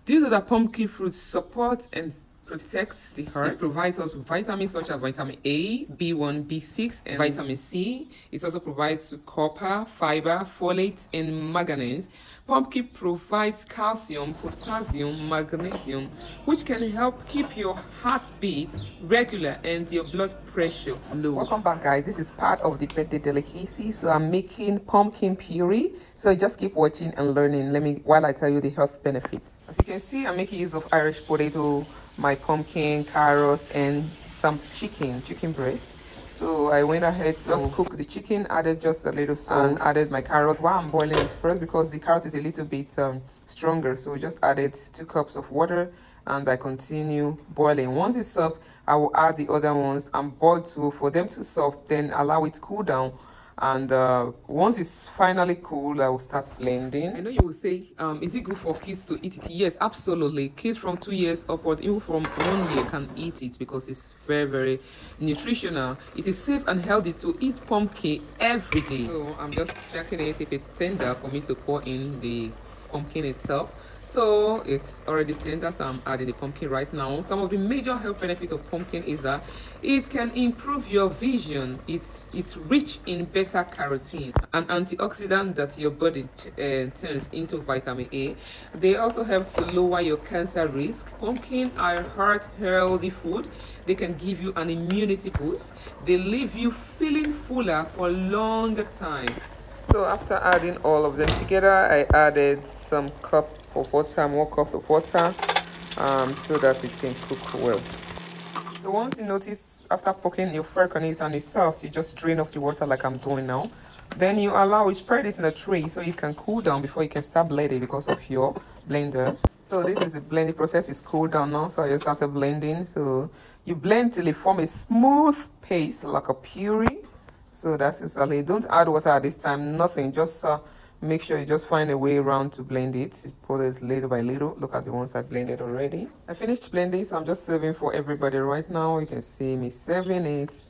Do you know that pumpkin fruit supports and protects the heart? It provides us with vitamins such as vitamin A, B1, B6, and vitamin C. It also provides copper, fiber, folate, and manganese. Pumpkin provides calcium, potassium, magnesium, which can help keep your heartbeat regular and your blood pressure low. Welcome back, guys. This is part of the birthday delicacy. So I'm making pumpkin puree. So just keep watching and learning. While I tell you the health benefits. As you can see, I'm making use of Irish potato, my pumpkin, carrots, and some chicken breast. So I went ahead to just cook the chicken, added just a little salt, and added my carrots while I'm boiling this first because the carrot is a little bit stronger. So we just added 2 cups of water and I continue boiling. Once it's soft, I will add the other ones and boil for them to soft, then allow it to cool down. And once it's finally cool, I will start blending. I know you will say, is it good for kids to eat it? Yes, absolutely. Kids from 2 years upward, even from 1 year, can eat it because it's very, very nutritional. It is safe and healthy to eat pumpkin every day. So I'm just checking it if it's tender for me to pour in the pumpkin itself. So it's already tender, so I'm adding the pumpkin right now. Some of the major health benefits of pumpkin is that it can improve your vision. It's rich in beta carotene, an antioxidant that your body turns into vitamin A. They also help to lower your cancer risk. Pumpkin are heart healthy food. They can give you an immunity boost. They leave you feeling fuller for a longer time. So after adding all of them together, I added some cup of water, more cups of water, so that it can cook well. So once you notice after poking your fork on it and it's soft, you just drain off the water like I'm doing now. Then you spread it in a tray so it can cool down before you can start blending because of your blender. So this is the blending process. It's cooled down now, so I just started blending. So you blend till it forms a smooth paste like a puree. So that's exactly. Don't add water at this time, nothing. Just make sure you just find a way around to blend it. Put it little by little. Look at the ones I blended already. I finished blending, so I'm just serving for everybody right now. You can see me serving it.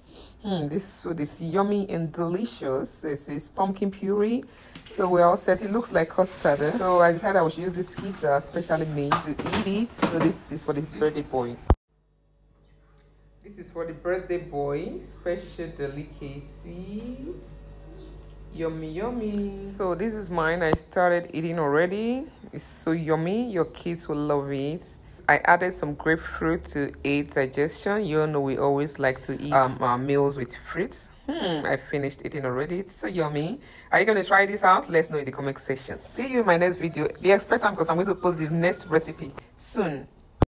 This food is yummy and delicious. This is pumpkin puree. So we're all set. It looks like custard. So I decided I should use this pizza, specially made to eat it. So this is for the birthday boy. This is for the birthday boy, special delicacy. Yummy, yummy. So this is mine. I started eating already. It's so yummy. Your kids will love it. I added some grapefruit to aid digestion. You all know we always like to eat our meals with fruits. I finished eating already. It's so yummy. Are you going to try this out? Let's know in the comment section. See you in my next video. Be expectant because I'm going to post the next recipe soon.